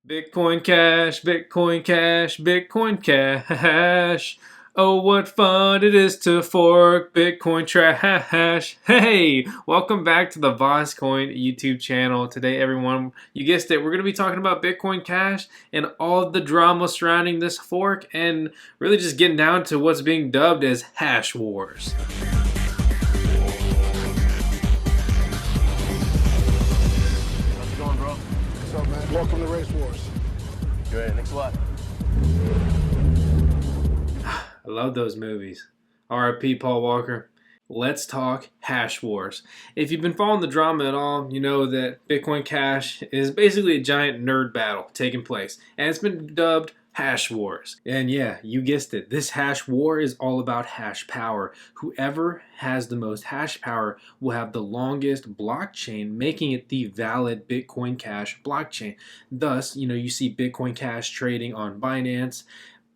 Bitcoin Cash, Bitcoin Cash, Bitcoin Cash. Oh, what fun it is to fork Bitcoin trash. Hey, welcome back to the Coin YouTube channel. Today, everyone, you guessed it, we're going to be talking about Bitcoin Cash and all the drama surrounding this fork and really just getting down to what's being dubbed as hash wars. How's it going, bro? What's up, man? Welcome to Race Wars. Great, thanks a lot. I love those movies. R.I.P. Paul Walker. Let's talk hash wars. If you've been following the drama at all, you know that Bitcoin Cash is basically a giant nerd battle taking place, and it's been dubbed hash wars. And yeah, you guessed it. This hash war is all about hash power. Whoever has the most hash power will have the longest blockchain, making it the valid Bitcoin Cash blockchain. Thus, you see Bitcoin Cash trading on Binance,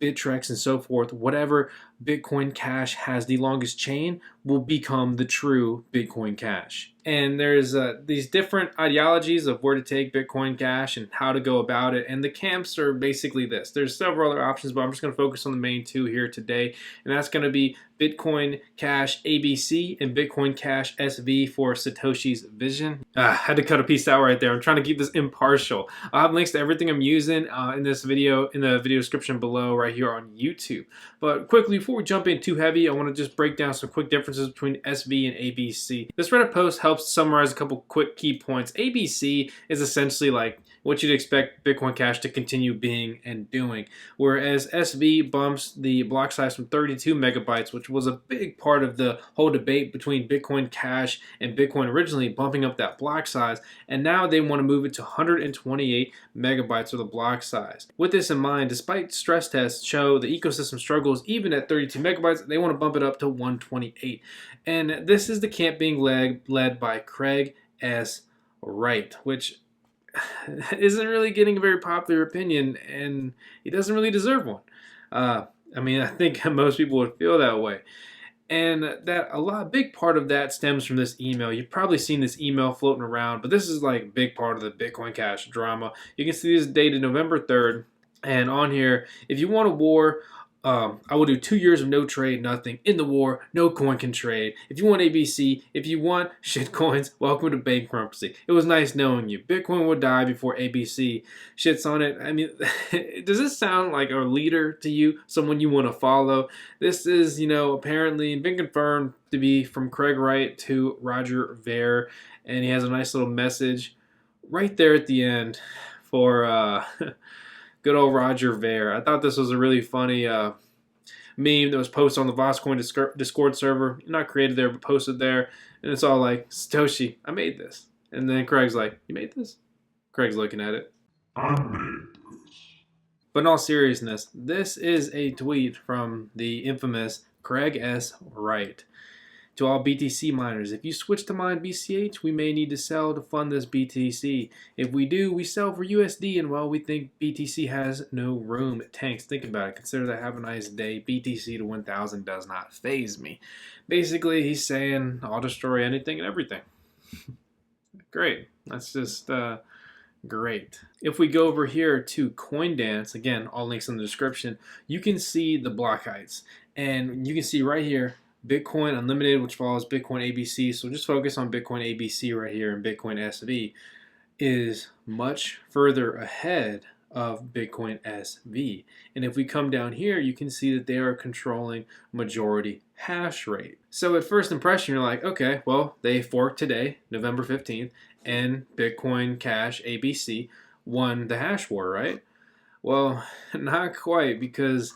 Bittrex, and so forth. Whatever Bitcoin Cash has the longest chain will become the true Bitcoin Cash. And there's these different ideologies of where to take Bitcoin Cash and how to go about it. And the camps are basically this. There's several other options, but I'm just going to focus on the main two here today. And that's going to be Bitcoin Cash ABC and Bitcoin Cash SV for Satoshi's vision. Had to cut a piece out right there. I'm trying to keep this impartial. I'll have links to everything I'm using in this video, in the video description below right here on YouTube. But quickly, before we jump in too heavy, I want to just break down some quick differences between SV and ABC. This Reddit post helps summarize a couple quick key points. ABC is essentially like what you'd expect Bitcoin Cash to continue being and doing, whereas SV bumps the block size from 32 megabytes, which was a big part of the whole debate between Bitcoin Cash and Bitcoin originally, bumping up that block size, and now they want to move it to 128 megabytes of the block size. With this in mind, despite stress tests show the ecosystem struggles even at 32 megabytes, they want to bump it up to 128. And this is the camp being led by Craig Wright, which isn't really getting a very popular opinion, and he doesn't really deserve one. I think most people would feel that way. And that big part of that stems from this email. You've probably seen this email floating around, but this is like a big part of the Bitcoin Cash drama. You can see this dated November 3rd, and on here, if you want a war, I will do 2 years of no trade, nothing. In the war, no coin can trade. If you want ABC, if you want shit coins, welcome to bankruptcy. It was nice knowing you. Bitcoin will die before ABC shits on it. I mean, does this sound like a leader to you? Someone you want to follow? This is, apparently been confirmed to be from Craig Wright to Roger Ver, and he has a nice little message right there at the end for good old Roger Ver. I thought this was a really funny meme that was posted on the Bitcoin Discord server. Not created there, but posted there. And it's all like, Satoshi, I made this. And then Craig's like, you made this? Craig's looking at it. I made this. But in all seriousness, this is a tweet from the infamous Craig S. Wright. To all BTC miners, if you switch to mine BCH, we may need to sell to fund this BTC. If we do, we sell for USD, and well, we think BTC has no room. It tanks. Think about it. Consider that. Have a nice day. BTC to 1,000 does not faze me. Basically, he's saying, I'll destroy anything and everything. Great. That's just great. If we go over here to CoinDance, again, all links in the description, you can see the block heights. And you can see right here, Bitcoin Unlimited, which follows Bitcoin ABC, so just focus on Bitcoin ABC right here, and Bitcoin SV is much further ahead of Bitcoin SV. And if we come down here, you can see that they are controlling majority hash rate. So at first impression, you're like, okay, well, they forked today, November 15th, and Bitcoin Cash ABC won the hash war, right? Well, not quite, because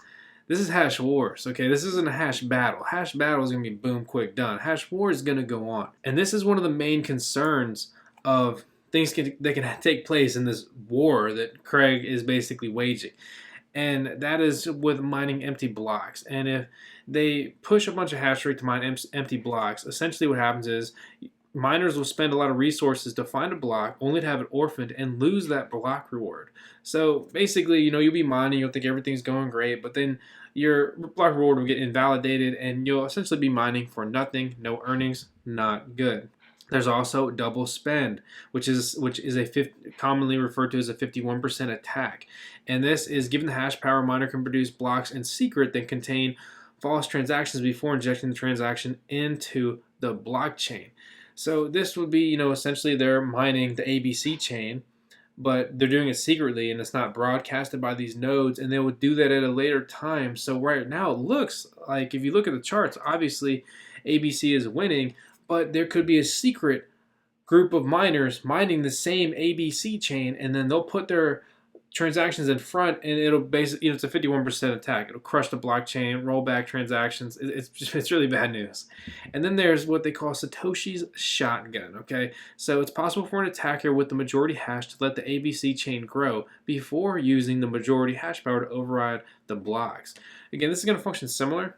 this is hash wars, okay? This isn't a hash battle. Hash battle is going to be boom, quick, done. Hash war is going to go on. And this is one of the main concerns of things that can take place in this war that Craig is basically waging. And that is with mining empty blocks. And if they push a bunch of hash rate to mine empty blocks, essentially what happens is miners will spend a lot of resources to find a block only to have it orphaned and lose that block reward. So basically, you'll be mining, you'll think everything's going great, but then your block reward will get invalidated and you'll essentially be mining for nothing, no earnings, not good. There's also double spend, which is commonly referred to as a 51% attack. And this is given the hash power, miner can produce blocks in secret that contain false transactions before injecting the transaction into the blockchain. So this would be, essentially they're mining the ABC chain, but they're doing it secretly and it's not broadcasted by these nodes, and they would do that at a later time. So right now it looks like, if you look at the charts, obviously ABC is winning, but there could be a secret group of miners mining the same ABC chain, and then they'll put their transactions in front, and it'll basically, it's a 51% attack. It'll crush the blockchain, roll back transactions. It's really bad news. And then there's what they call Satoshi's shotgun. Okay, so it's possible for an attacker with the majority hash to let the ABC chain grow before using the majority hash power to override the blocks. Again, this is going to function similar,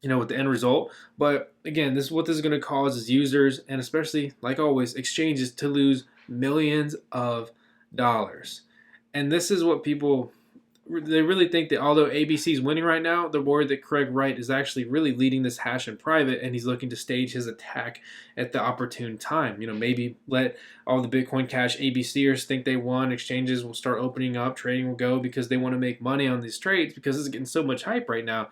with the end result. But again, what this is going to cause is users, and especially, like always, exchanges to lose millions of dollars. And this is what they really think, that although ABC is winning right now, they're worried that Craig Wright is actually really leading this hash in private, and he's looking to stage his attack at the opportune time. Maybe let all the Bitcoin Cash ABCers think they won. Exchanges will start opening up, trading will go, because they want to make money on these trades, because it's getting so much hype right now.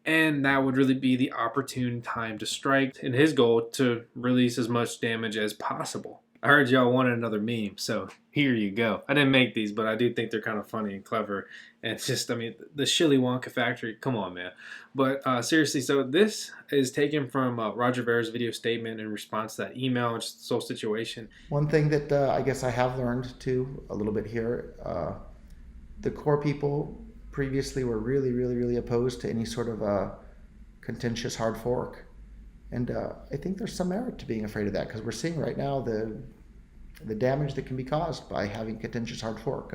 And that would really be the opportune time to strike, and his goal to release as much damage as possible. I heard y'all wanted another meme, so here you go. I didn't make these, but I do think they're kind of funny and clever. And it's just, the Shilly Wonka factory, come on, man. But seriously, so this is taken from Roger Ver's video statement in response to that email, and just the whole situation. One thing that I guess I have learned too a little bit here, the core people previously were really opposed to any sort of contentious hard fork. And I think there's some merit to being afraid of that, because we're seeing right now the damage that can be caused by having contentious hard fork.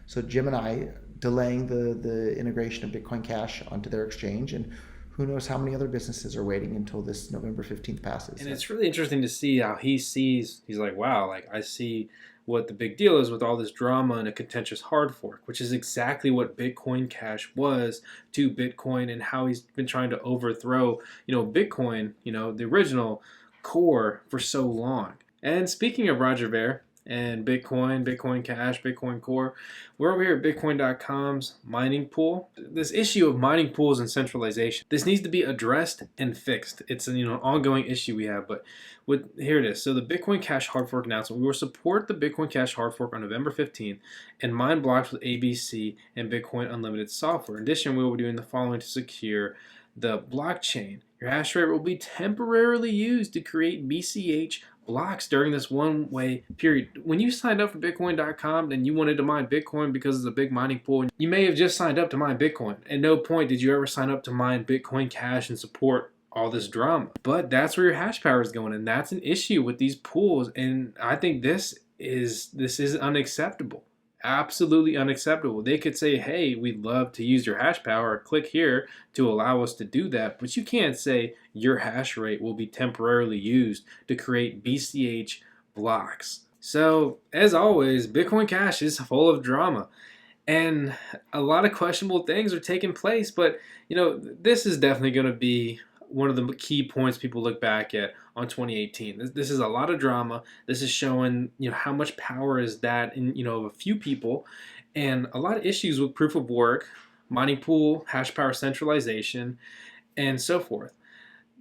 So Gemini delaying the integration of Bitcoin Cash onto their exchange, and who knows how many other businesses are waiting until this November 15th passes. And it's really interesting to see how he's like, wow, I see what the big deal is with all this drama and a contentious hard fork, which is exactly what Bitcoin Cash was to Bitcoin, and how he's been trying to overthrow, Bitcoin, the original core, for so long. And speaking of Roger Ver and Bitcoin, Bitcoin Cash, Bitcoin Core, we're over here at Bitcoin.com's mining pool. This issue of mining pools and centralization, this needs to be addressed and fixed. It's an ongoing issue we have, but here it is. So the Bitcoin Cash hard fork announcement: we will support the Bitcoin Cash hard fork on November 15th and mine blocks with ABC and Bitcoin Unlimited software. In addition, we will be doing the following to secure the blockchain. Your hash rate will be temporarily used to create BCH blocks during this one-way period. When you signed up for Bitcoin.com and you wanted to mine Bitcoin because it's a big mining pool, you may have just signed up to mine Bitcoin. At no point did you ever sign up to mine Bitcoin Cash and support all this drama. But that's where your hash power is going, and that's an issue with these pools. And I think this is unacceptable. Absolutely unacceptable. They could say, hey, we'd love to use your hash power, click here to allow us to do that, but you can't say your hash rate will be temporarily used to create BCH blocks. So as always, Bitcoin Cash is full of drama, and a lot of questionable things are taking place. But this is definitely going to be one of the key points people look back at on 2018. This is a lot of drama. This is showing how much power is that in a few people, and a lot of issues with proof of work, mining pool, hash power centralization, and so forth.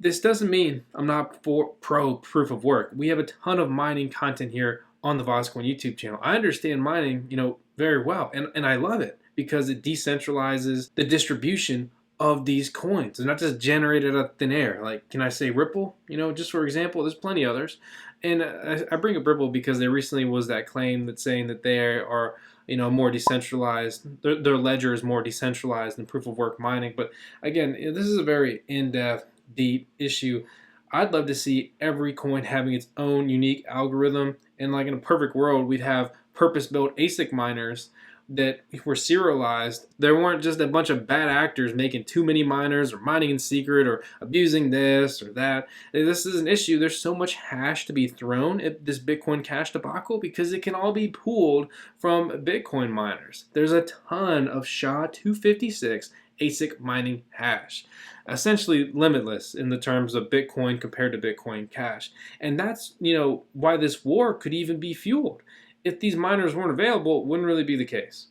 This doesn't mean I'm not pro proof of work. We have a ton of mining content here on the Voscoin YouTube channel. I understand mining very well, and I love it because it decentralizes the distribution of these coins. They're not just generated out of thin air. Like, can I say Ripple? Just for example, there's plenty others. And I bring up Ripple because there recently was that claim that's saying that they are, more decentralized. Their ledger is more decentralized than proof of work mining. But again, this is a very in-depth, deep issue. I'd love to see every coin having its own unique algorithm. And like in a perfect world, we'd have purpose-built ASIC miners that were serialized. There weren't just a bunch of bad actors making too many miners or mining in secret or abusing this or that. This is an issue. There's so much hash to be thrown at this Bitcoin Cash debacle because it can all be pooled from Bitcoin miners. There's a ton of SHA-256 ASIC mining hash. Essentially limitless in the terms of Bitcoin compared to Bitcoin Cash. And that's, why this war could even be fueled. If these miners weren't available, it wouldn't really be the case.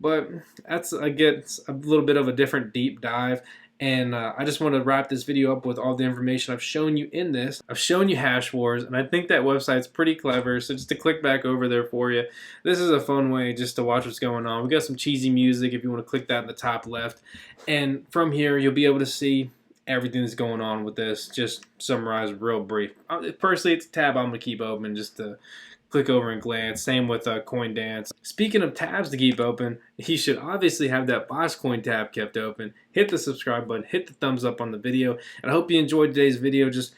But that's, again, a little bit of a different deep dive. And I just want to wrap this video up with all the information I've shown you in this. I've shown you Hash Wars, and I think that website's pretty clever. So just to click back over there for you, this is a fun way just to watch what's going on. We got some cheesy music if you want to click that in the top left. And from here, you'll be able to see everything that's going on with this. Just summarized real brief. Personally, it's a tab I'm going to keep open just to click over and glance. Same with CoinDance. Speaking of tabs to keep open, you should obviously have that Bosscoin tab kept open. Hit the subscribe button, hit the thumbs up on the video, and I hope you enjoyed today's video. Just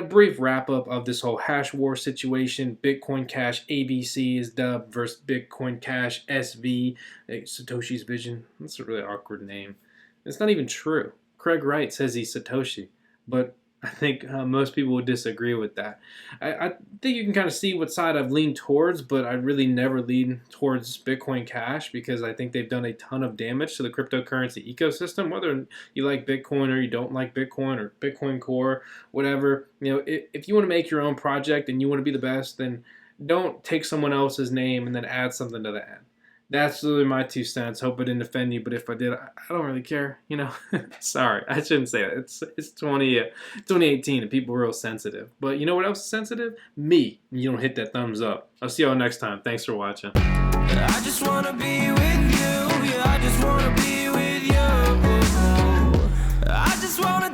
brief wrap up of this whole hash war situation. Bitcoin Cash ABC is dubbed versus Bitcoin Cash SV. Satoshi's Vision. That's a really awkward name. It's not even true. Craig Wright says he's Satoshi, but I think most people would disagree with that. I think you can kind of see what side I've leaned towards, but I really never lean towards Bitcoin Cash because I think they've done a ton of damage to the cryptocurrency ecosystem. Whether you like Bitcoin or you don't like Bitcoin or Bitcoin Core, whatever, if you want to make your own project and you want to be the best, then don't take someone else's name and then add something to that. That's really my 2 cents. Hope I didn't offend you, but if I did, I don't really care, Sorry, I shouldn't say that. It's 2018 and people are real sensitive. But you know what else is sensitive? Me. You don't hit that thumbs up. I'll see y'all next time. Thanks for watching. I just wanna be with you. Yeah, I just wanna be with you. I just wanna